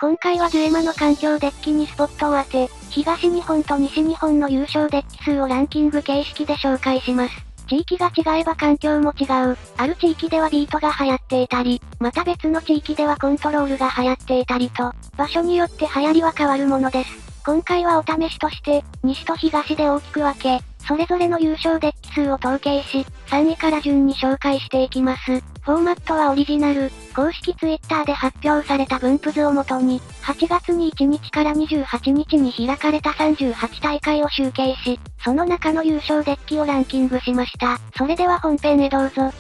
今回はデュエマの環境デッキにスポットを当て、東日本と西日本の優勝デッキ数をランキング形式で紹介します。地域が違えば環境も違う。ある地域ではビートが流行っていたり、また別の地域ではコントロールが流行っていたりと、場所によって流行りは変わるものです。今回はお試しとして、西と東で大きく分け、それぞれの優勝デッキ数を統計し、3位から順に紹介していきます。フォーマットはオリジナル、公式ツイッターで発表された分布図をもとに、8月に1日から28日に開かれた38大会を集計し、その中の優勝デッキをランキングしました。それでは本編へどうぞ。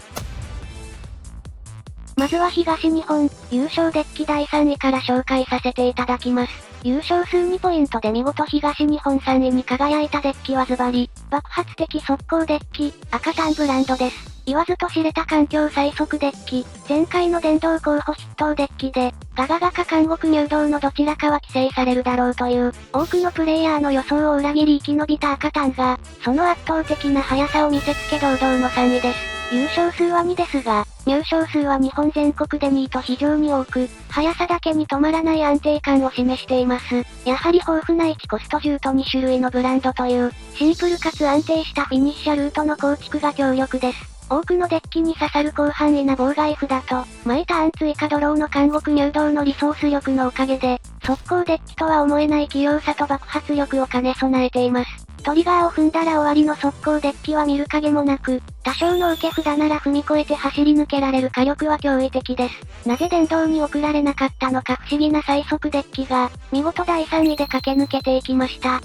まずは東日本、優勝デッキ第3位から紹介させていただきます。優勝数2ポイントで見事東日本3位に輝いたデッキはズバリ、爆発的速攻デッキ、赤タンブランドです。言わずと知れた環境最速デッキ、前回の電動候補筆頭デッキで、ガガガか監獄入道のどちらかは規制されるだろうという、多くのプレイヤーの予想を裏切り生き延びた赤タンが、その圧倒的な速さを見せつけ堂々の3位です。優勝数は2ですが、入賞数は日本全国で2位と非常に多く、速さだけに止まらない安定感を示しています。やはり豊富な1コスト10と2種類のブランドという、シンプルかつ安定したフィニッシャルートの構築が強力です。多くのデッキに刺さる広範囲な妨害札と、毎ターン追加ドローの監獄入道のリソース力のおかげで、速攻デッキとは思えない器用さと爆発力を兼ね備えています。トリガーを踏んだら終わりの速攻デッキは見る影もなく、多少の受け札なら踏み越えて走り抜けられる火力は驚異的です。なぜ電動に送られなかったのか不思議な最速デッキが、見事第3位で駆け抜けていきました。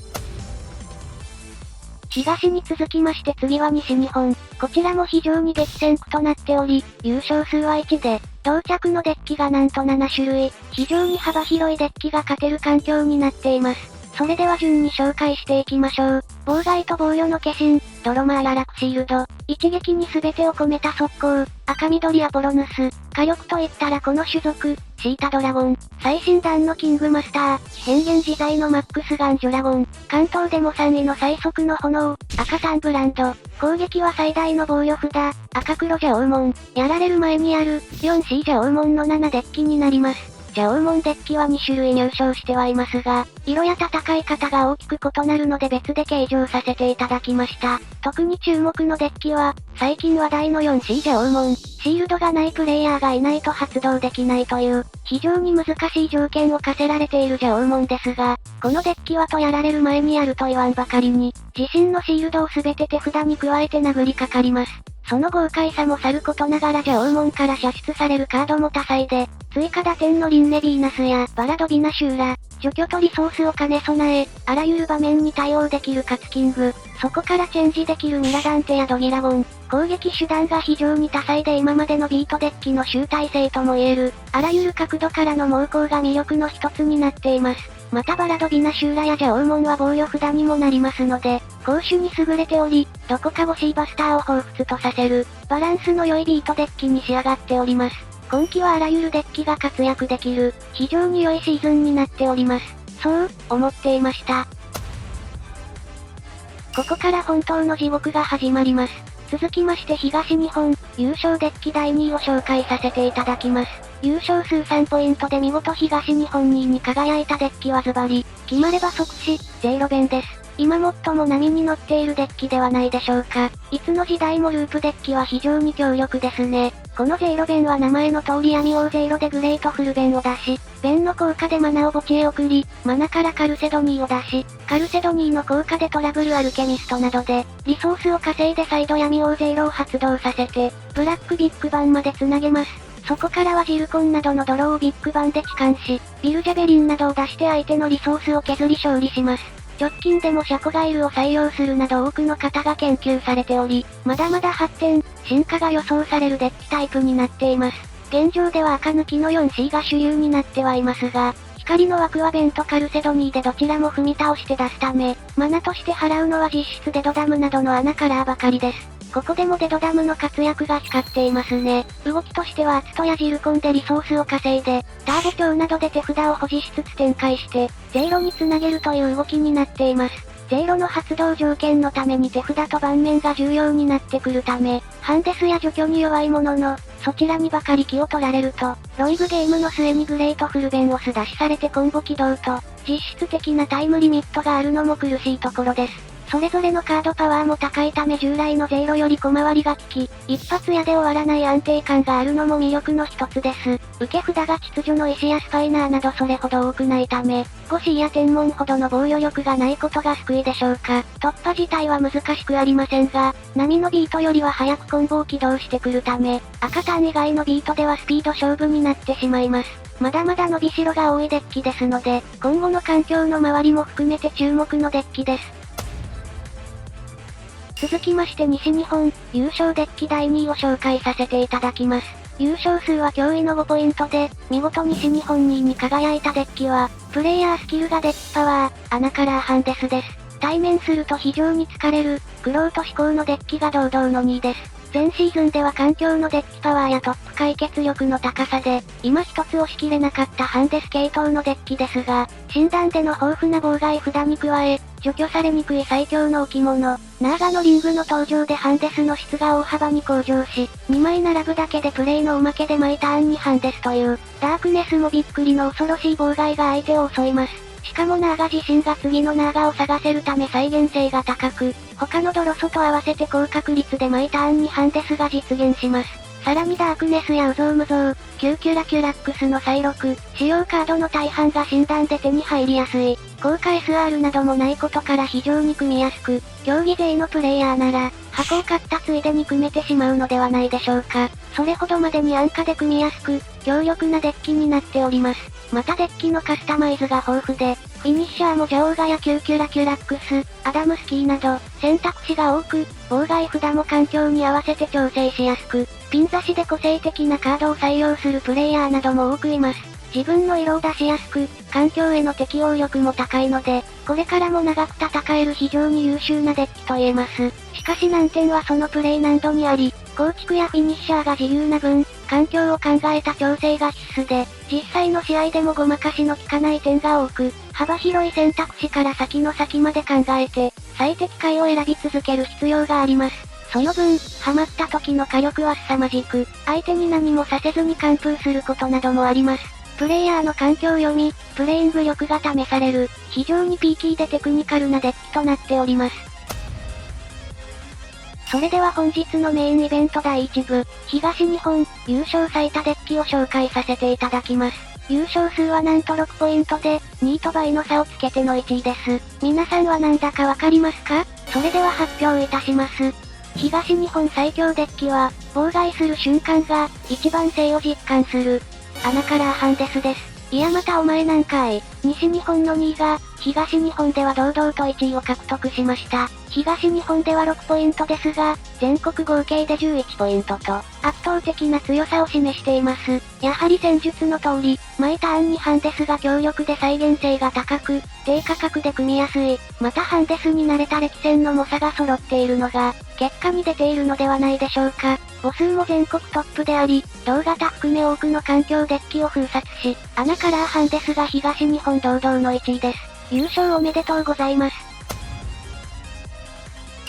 東に続きまして次は西日本。こちらも非常に激戦区となっており、優勝数は1で、同着のデッキがなんと7種類、非常に幅広いデッキが勝てる環境になっています。それでは順に紹介していきましょう。妨害と防御の化身、ドロマーララクシールド、一撃に全てを込めた速攻、赤緑アポロヌス、火力といったらこの種族、シータドラゴン、最新弾のキングマスター、変幻自在のマックスガンジュラゴン、関東でも3位の最速の炎、赤タンブランド、攻撃は最大の防御札、赤黒ジャオウモン、やられる前にある、4C ジャオウモンの7デッキになります。ジャオウモンデッキは2種類入賞してはいますが、色や戦い方が大きく異なるので別で計上させていただきました。特に注目のデッキは、最近話題の 4C ジャオウモン、シールドがないプレイヤーがいないと発動できないという、非常に難しい条件を課せられているジャオウモンですが、このデッキはとやられる前にやると言わんばかりに、自身のシールドを全て手札に加えて殴りかかります。その豪快さもさることながらジャオウモンから射出されるカードも多彩で、追加打点のリンネビーナスやバラドビナシューラ、除去とリソースを兼ね備え、あらゆる場面に対応できるカツキング、そこからチェンジできるミラダンテやドギラゴン、攻撃手段が非常に多彩で今までのビートデッキの集大成とも言える、あらゆる角度からの猛攻が魅力の一つになっています。またバラドビナシューラやジャオウモンは防御札にもなりますので、攻守に優れており、どこか欲しいバスターを彷彿とさせる、バランスの良いビートデッキに仕上がっております。今季はあらゆるデッキが活躍できる、非常に良いシーズンになっております。そう、思っていました。ここから本当の地獄が始まります。続きまして東日本、優勝デッキ第2位を紹介させていただきます。優勝数3ポイントで見事東日本2位に輝いたデッキはズバリ、決まれば即死、ゼイロベンです。今最も波に乗っているデッキではないでしょうか。いつの時代もループデッキは非常に強力ですね。このゼイロベンは名前の通り闇王ゼイロでグレートフルベンを出し、ベンの効果でマナを墓地へ送り、マナからカルセドニーを出し、カルセドニーの効果でトラブルアルケミストなどで、リソースを稼いで再度闇王ゼイロを発動させて、ブラックビッグバンまで繋げます。そこからはジルコンなどのドローをビッグバンで帰還し、ビルジャベリンなどを出して相手のリソースを削り勝利します。直近でもシャコガイルを採用するなど多くの方が研究されており、まだまだ発展、進化が予想されるデッキタイプになっています。現状では赤抜きの 4C が主流になってはいますが、光の枠はベンとカルセドニーでどちらも踏み倒して出すため、マナとして払うのは実質デドダムなどの穴カラーばかりです。ここでもデドダムの活躍が光っていますね。動きとしてはアツトやジルコンでリソースを稼いで、ターボ調などで手札を保持しつつ展開して、ゼイロにつなげるという動きになっています。J の発動条件のために手札と盤面が重要になってくるため、ハンデスや除去に弱いものの、そちらにばかり気を取られると、ロイグゲームの末にグレートフルベンを素出しされてコンボ起動と、実質的なタイムリミットがあるのも苦しいところです。それぞれのカードパワーも高いため従来のJより小回りが効き、一発屋で終わらない安定感があるのも魅力の一つです。受け札が秩序の石やスパイナーなどそれほど多くないため、5Cや天文ほどの防御力がないことが救いでしょうか。突破自体は難しくありませんが、波のビートよりは早くコンボを起動してくるため、赤ターン以外のビートではスピード勝負になってしまいます。まだまだ伸びしろが多いデッキですので、今後の環境の周りも含めて注目のデッキです。続きまして西日本、優勝デッキ第2位を紹介させていただきます。優勝数は驚異の5ポイントで、見事西日本2位に輝いたデッキは、プレイヤースキルがデッキパワー、アナカラーハンデスです。対面すると非常に疲れる、玄人志向のデッキが堂々の2位です。前シーズンでは環境のデッキパワーやトップ解決力の高さで、今一つ押し切れなかったハンデス系統のデッキですが、診断での豊富な妨害札に加え、除去されにくい最強の置物、ナーガのリングの登場でハンデスの質が大幅に向上し、2枚並ぶだけでプレイのおまけで毎ターンにハンデスという、ダークネスもびっくりの恐ろしい妨害が相手を襲います。しかもナーガ自身が次のナーガを探せるため再現性が高く、他のドロソと合わせて高確率で毎ターンにハンデスが実現します。さらにダークネスやウゾウムゾウ、キューキュラキュラックスの再録、使用カードの大半が診断で手に入りやすい、効果 SR などもないことから非常に組みやすく、競技勢のプレイヤーなら、箱を買ったついでに組めてしまうのではないでしょうか。それほどまでに安価で組みやすく、強力なデッキになっております。またデッキのカスタマイズが豊富で、フィニッシャーもジャオーガやキューキュラキュラックス、アダムスキーなど、選択肢が多く、妨害札も環境に合わせて調整しやすく、ピン差しで個性的なカードを採用するプレイヤーなども多くいます。自分の色を出しやすく、環境への適応力も高いので、これからも長く戦える非常に優秀なデッキと言えます。しかし難点はそのプレイ難度にあり、構築やフィニッシャーが自由な分、環境を考えた調整が必須で、実際の試合でもごまかしの効かない点が多く、幅広い選択肢から先の先まで考えて、最適解を選び続ける必要があります。その分、ハマった時の火力は凄まじく、相手に何もさせずに完封することなどもあります。プレイヤーの環境読み、プレイング力が試される、非常にピーキーでテクニカルなデッキとなっております。それでは本日のメインイベント第1部、東日本、優勝最多デッキを紹介させていただきます。優勝数はなんと6ポイントで、2位と倍の差をつけての1位です。皆さんはなんだかわかりますか？それでは発表いたします。東日本最強デッキは、妨害する瞬間が、一番性を実感する。アナカラーハンデスです。いやまたお前なんかい。西日本の2位が、東日本では堂々と1位を獲得しました。東日本では6ポイントですが、全国合計で11ポイントと、圧倒的な強さを示しています。やはり戦術の通り、毎ターンにハンデスが強力で再現性が高く、低価格で組みやすい。またハンデスに慣れた歴戦の猛者が揃っているのが、結果に出ているのではないでしょうか。母数も全国トップであり、同型含め多くの環境デッキを封殺し、アナカラーハンデスが東日本堂々の1位です。優勝おめでとうございます。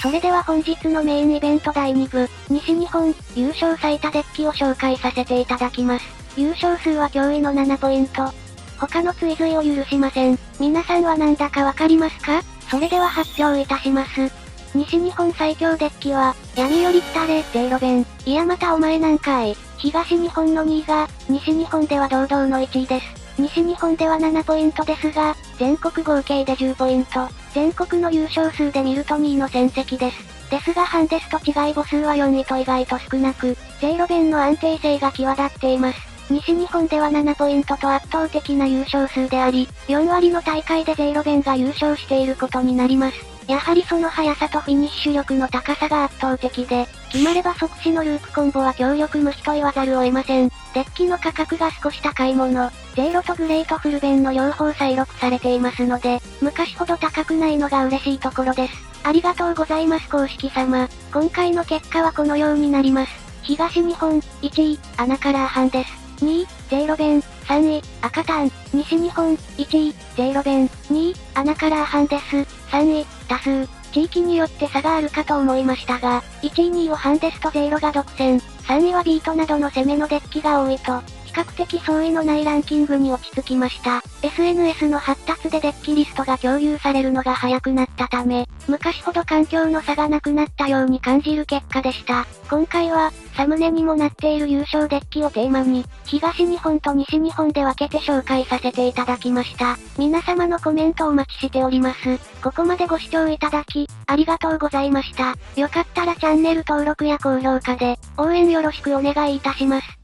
それでは本日のメインイベント第2部、西日本、優勝最多デッキを紹介させていただきます。優勝数は驚異の7ポイント。他の追随を許しません。皆さんはなんだかわかりますか？それでは発表いたします。西日本最強デッキは、闇より来たれ、ゼイロベン。いやまたお前なんかい。東日本の2位が、西日本では堂々の1位です。西日本では7ポイントですが、全国合計で10ポイント。全国の優勝数で見ると2位の戦績です。ですがハンデスと違い母数は4位と意外と少なく、ゼイロベンの安定性が際立っています。西日本では7ポイントと圧倒的な優勝数であり、4割の大会でゼイロベンが優勝していることになります。やはりその速さとフィニッシュ力の高さが圧倒的で、決まれば即死のループコンボは強力無比と言わざるを得ません。デッキの価格が少し高いもの、ゼイロとグレートフルベンの両方再録されていますので、昔ほど高くないのが嬉しいところです。ありがとうございます公式様。今回の結果はこのようになります。東日本、1位、アナカラーハンデス。2位、ゼイロベン。3位、赤タン。西日本、1位、ゼイロベン。2位、アナカラーハンデス。3位、多数。地域によって差があるかと思いましたが、1位2位をハンデスとゼイロが独占、3位はビートなどの攻めのデッキが多いと、比較的相違のないランキングに落ち着きました。SNS の発達でデッキリストが共有されるのが早くなったため、昔ほど環境の差がなくなったように感じる結果でした。今回は、サムネにもなっている優勝デッキをテーマに、東日本と西日本で分けて紹介させていただきました。皆様のコメントお待ちしております。ここまでご視聴いただき、ありがとうございました。よかったらチャンネル登録や高評価で、応援よろしくお願いいたします。